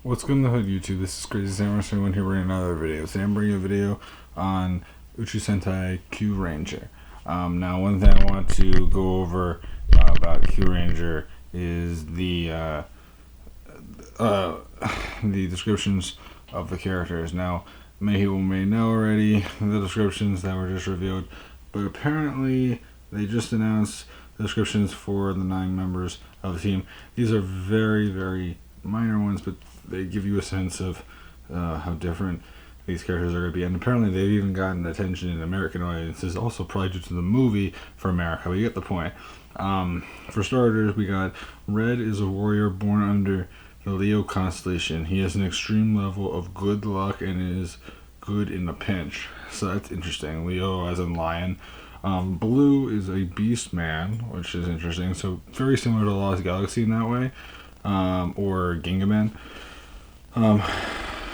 What's going on YouTube? This is Crazy Samurai Swing here bringing another video. Today I'm bringing a video on Uchuu Sentai Kyuranger. Now one thing I want to go over about Kyuranger is the descriptions of the characters. Now many people may know already the descriptions that were just revealed, but apparently they just announced the descriptions for the 9 members of the team. These are very, very minor ones, but they give you a sense of how different these characters are going to be. And apparently they've even gotten attention in American audiences, also probably due to the movie for America. We get the point. For starters, we got Red is a warrior born under the Leo constellation. He has an extreme level of good luck and is good in a pinch. So that's interesting. Leo as in lion. Blue is a beast man, which is interesting. So very similar to Lost Galaxy in that way. Or Gingaman,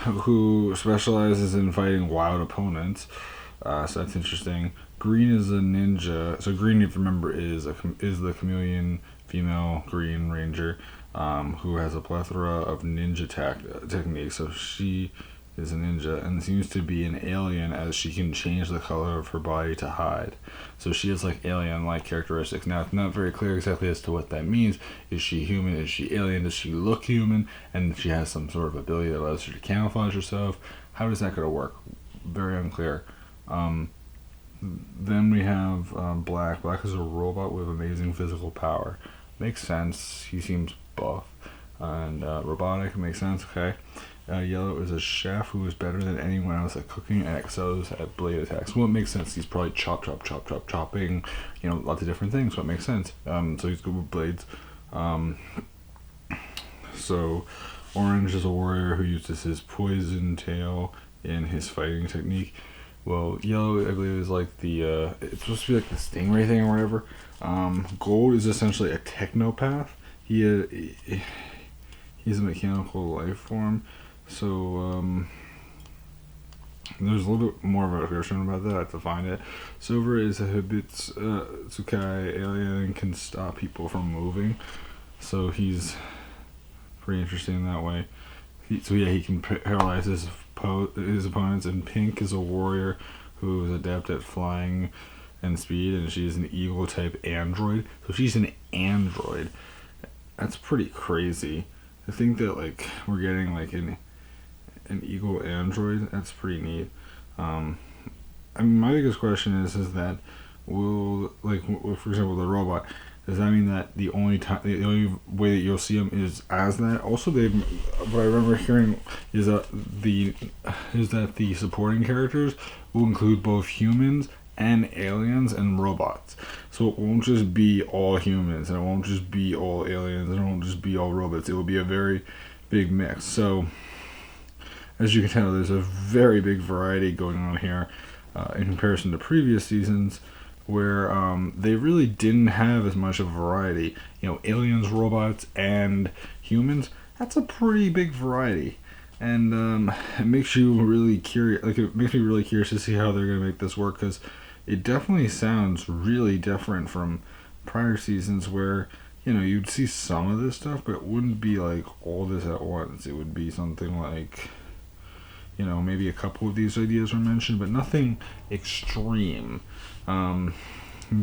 who specializes in fighting wild opponents. So that's interesting. Green is a ninja. So Green, if you remember, is the chameleon female Green Ranger, who has a plethora of ninja techniques. So she is a ninja and seems to be an alien, as she can change the color of her body to hide. So she has like alien-like characteristics. Now it's not very clear exactly as to what that means. Is she human? Is she alien? Does she look human? And she has some sort of ability that allows her to camouflage herself. How is that going to work? Very unclear. Then we have Black. Black is a robot with amazing physical power. Makes sense. He seems buff and robotic. Makes sense. Okay. Yellow is a chef who is better than anyone else at cooking and excels at blade attacks. Well, it makes sense. He's probably chopping, lots of different things. So it makes sense. So he's good with blades. So Orange is a warrior who uses his poison tail in his fighting technique. Well, Yellow, I believe, is like the, it's supposed to be like the stingray thing or whatever. Gold is essentially a technopath. He's a mechanical life form. So, there's a little bit more of a description about that. I have to find it. Silver is a Hibitsukai alien and can stop people from moving. So he's pretty interesting in that way. He can paralyze his opponents. And Pink is a warrior who is adept at flying and speed, and she's an eagle type android. So she's an android. That's pretty crazy. I think that we're getting an eagle android. That's pretty neat. My biggest question is that will, for example, the robot, does that mean that the only way that you'll see them is as that? Also, what I remember hearing is that the supporting characters will include both humans and aliens and robots. So it won't just be all humans, and it won't just be all aliens, and it won't just be all robots. It will be a very big mix. So as you can tell, there's a very big variety going on here in comparison to previous seasons, where they really didn't have as much of a variety. Aliens, robots, and humans, that's a pretty big variety. And it makes you really curious. It makes me really curious to see how they're going to make this work, because it definitely sounds really different from prior seasons where, you'd see some of this stuff, but it wouldn't be all this at once. It would be something like, maybe a couple of these ideas were mentioned, but nothing extreme. I'm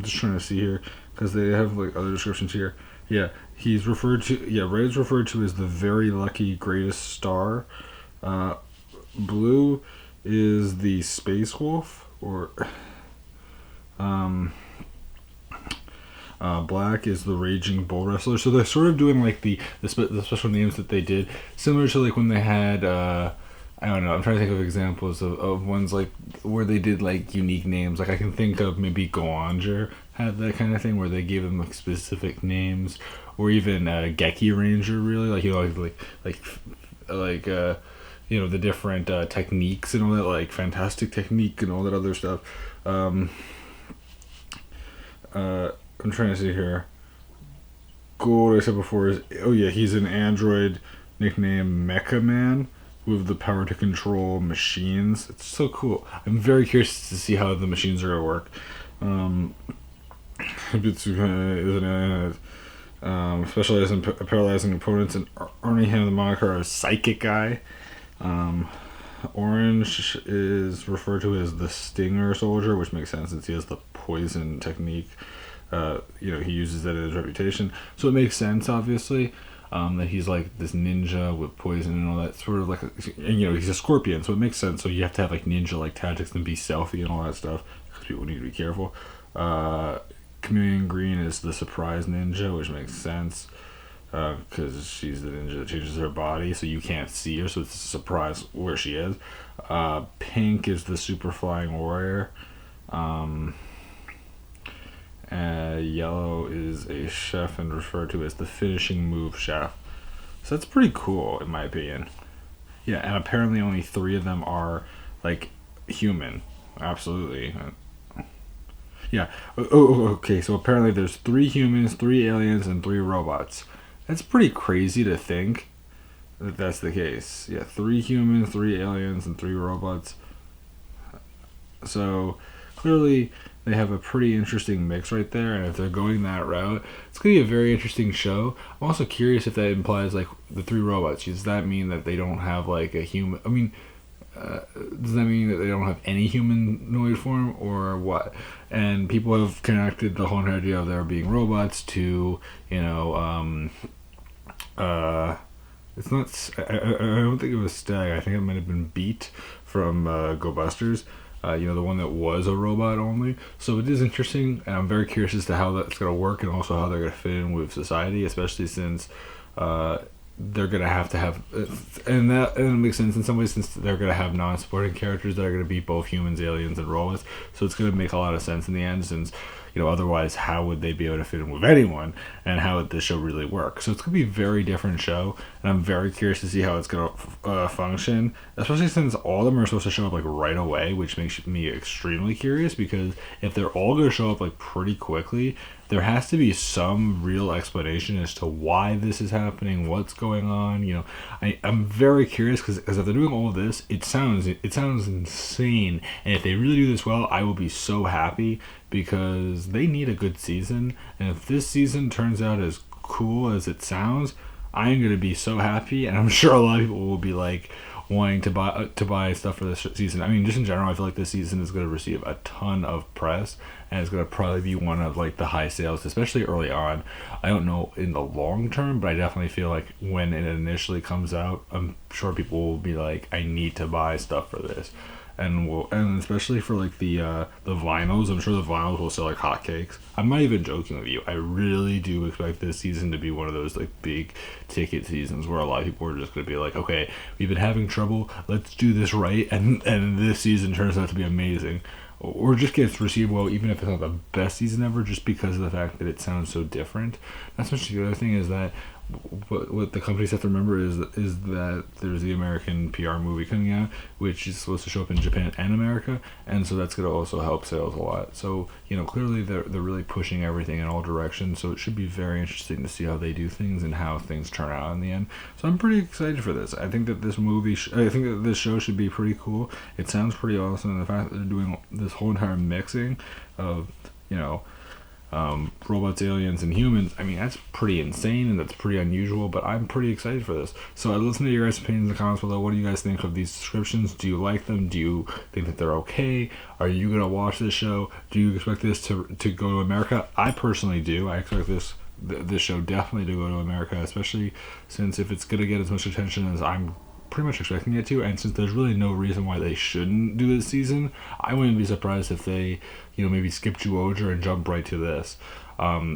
just trying to see here, because they have other descriptions here. Yeah, he's referred to, Red is referred to as the very lucky greatest star. Blue is the space wolf, or Black is the raging bull wrestler. So they're sort of doing the special names that they did, similar to when they had I don't know, I'm trying to think of examples of ones where they did unique names. I can think of maybe Goanger had that kind of thing where they gave them specific names, or even Geki Ranger, really, the different techniques and all that, fantastic technique and all that other stuff. I'm trying to see here. Gold, I said before, he's an android nicknamed Mecha Man with the power to control machines. It's so cool. I'm very curious to see how the machines are going to work. Hibitsukai is an alien specializing in paralyzing opponents and earning him the moniker of Psychic Guy. Orange is referred to as the Stinger Soldier, which makes sense since he has the poison technique. He uses that in his reputation, so it makes sense, obviously, that he's like this ninja with poison and all that sort of he's a scorpion, so it makes sense. So you have to have like ninja like tactics and be stealthy and all that stuff because people need to be careful. Chameleon Green is the surprise ninja, which makes sense because she's the ninja that changes her body, so you can't see her, so it's a surprise where she is. Pink is the super flying warrior. Yellow is a chef and referred to as the finishing move chef. So that's pretty cool, in my opinion. Yeah, and apparently only 3 of them are like human. Absolutely. Yeah. Okay. So apparently there's 3 humans, 3 aliens, and 3 robots. That's pretty crazy to think that that's the case. Yeah, 3 humans, 3 aliens, and 3 robots. So clearly they have a pretty interesting mix right there, and if they're going that route, it's going to be a very interesting show. I'm also curious if that implies like the 3 robots. Does that mean that they don't have like a human? I mean, does that mean that they don't have any humanoid form or what? And people have connected the whole idea of there being robots to, it's not. I don't think it was Stag. I think it might have been Beat from Go Busters. The one that was a robot only. So it is interesting, and I'm very curious as to how that's going to work, and also how they're going to fit in with society, especially since they're going to have, and it makes sense in some ways since they're going to have non-supporting characters that are going to be both humans, aliens, and robots. So it's going to make a lot of sense in the end, since otherwise how would they be able to fit in with anyone, and how would this show really work? So it's going to be a very different show, and I'm very curious to see how it's going to function, especially since all of them are supposed to show up like right away, which makes me extremely curious, because if they're all going to show up like pretty quickly, there has to be some real explanation as to why this is happening, what's going on. I'm very curious because if they're doing all of this, it sounds insane, and if they really do this well, I will be so happy, because they need a good season, and if this season turns out as cool as it sounds, I'm going to be so happy, and I'm sure a lot of people will be like wanting to buy stuff for this season. I mean, just in general, I feel like this season is going to receive a ton of press, and it's going to probably be one of like the high sales, especially early on. I don't know in the long term, but I definitely feel like when it initially comes out, I'm sure people will be like, I need to buy stuff for this. And especially for like the vinyls, I'm sure the vinyls will sell like hotcakes. I'm not even joking with you. I really do expect this season to be one of those like big ticket seasons where a lot of people are just going to be like, okay, we've been having trouble, let's do this right, and this season turns out to be amazing, or just gets received well, even if it's not the best season ever, just because of the fact that it sounds so different. That's much. The other thing is that what the companies have to remember is that there's the American PR movie coming out, which is supposed to show up in Japan and America, and so that's going to also help sales a lot. So clearly they're really pushing everything in all directions. So it should be very interesting to see how they do things and how things turn out in the end. So I'm pretty excited for this. I think that this I think that this show should be pretty cool. It sounds pretty awesome, and the fact that they're doing this whole entire mixing of robots, aliens, and humans, I mean, that's pretty insane and that's pretty unusual, but I'm pretty excited for this. So I'd listen to your guys' opinions in the comments below. What do you guys think of these descriptions? Do you like them? Do you think that they're okay? Are you going to watch this show? Do you expect this to go to America? I personally do. I expect this show definitely to go to America, especially since if it's going to get as much attention as I'm pretty much expecting it to, and since there's really no reason why they shouldn't do this season, I wouldn't be surprised if they maybe skip Zyuohger and jump right to this,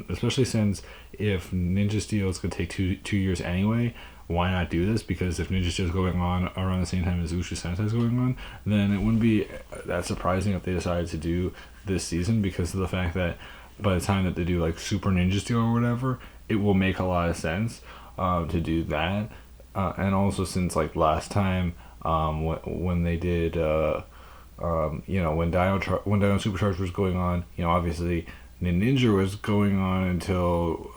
especially since if Ninja Steel is going to take two years anyway, why not do this? Because if Ninja Steel is going on around the same time as Uchuu Sentai is going on, then it wouldn't be that surprising if they decided to do this season, because of the fact that by the time that they do like Super Ninja Steel or whatever, it will make a lot of sense to do that. And also since like last time when they did when Dino Supercharged was going on, obviously Ninja was going on until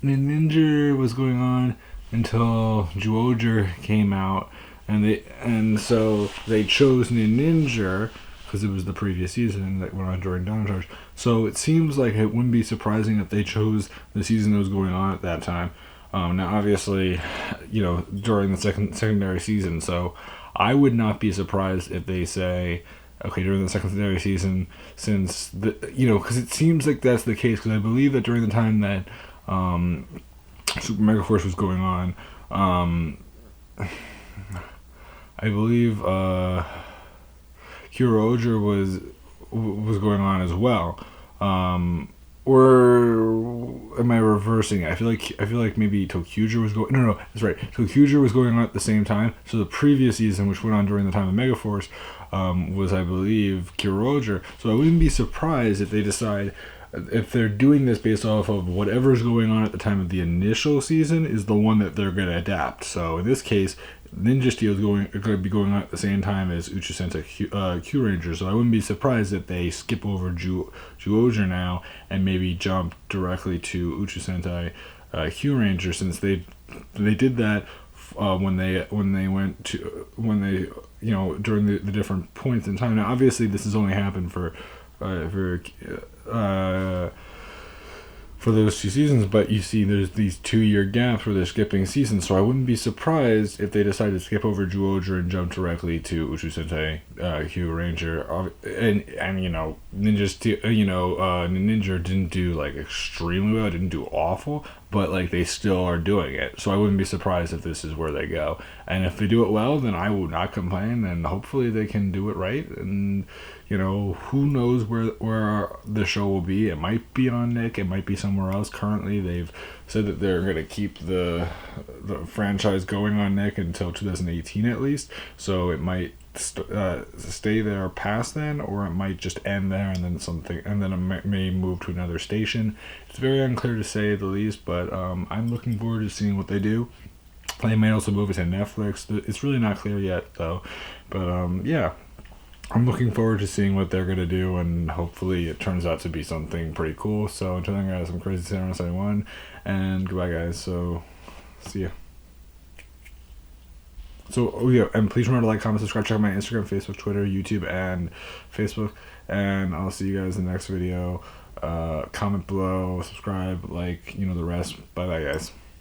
Ninja was going on until Zyuohger came out, and so they chose Ninja because it was the previous season that went on during Dino Charge. So it seems like it wouldn't be surprising if they chose the season that was going on at that time. Now, obviously, during the secondary season, so I would not be surprised if they say, okay, during the secondary season, since because it seems like that's the case. Because I believe that during the time that Super Mega Force was going on, I believe Kyuranger was going on as well. Or am I reversing it? I feel like maybe ToQger was going. No, that's right. ToQger was going on at the same time. So the previous season, which went on during the time of Megaforce, was, I believe, Kyuranger. So I wouldn't be surprised if they decide, if they're doing this based off of whatever's going on at the time of the initial season is the one that they're going to adapt. So in this case, Ninja Steel is going to be going on at the same time as Uchuu Sentai Kyuranger, so I wouldn't be surprised if they skip over Zyuohger now and maybe jump directly to Uchuu Sentai Kyuranger, since they did that when they during the different points in time. Now, obviously, this has only happened for those 2 seasons, but you see there's these 2-year gaps where they're skipping seasons, so I wouldn't be surprised if they decide to skip over Zyuohger and jump directly to Uchuu Sentai Kyuranger. And Ninja Steel, Ninja didn't do like extremely well, didn't do awful, but like they still are doing it, so I wouldn't be surprised if this is where they go. And if they do it well, then I will not complain, and hopefully they can do it right. And who knows where the show will be. It might be on Nick, it might be somewhere else. Currently, they've said that they're going to keep the franchise going on Nick until 2018 at least. So it might stay there past then, or it might just end there, and then it may move to another station. It's very unclear to say the least, but I'm looking forward to seeing what they do. They might also move it to Netflix. It's really not clear yet, though. But yeah, I'm looking forward to seeing what they're going to do, and hopefully it turns out to be something pretty cool. So until then, guys, I'm Crazy Samurai 71, and goodbye, guys. So, see ya. So, and please remember to like, comment, subscribe, check out my Instagram, Facebook, Twitter, YouTube, and Facebook, and I'll see you guys in the next video. Comment below, subscribe, the rest. Bye-bye, guys.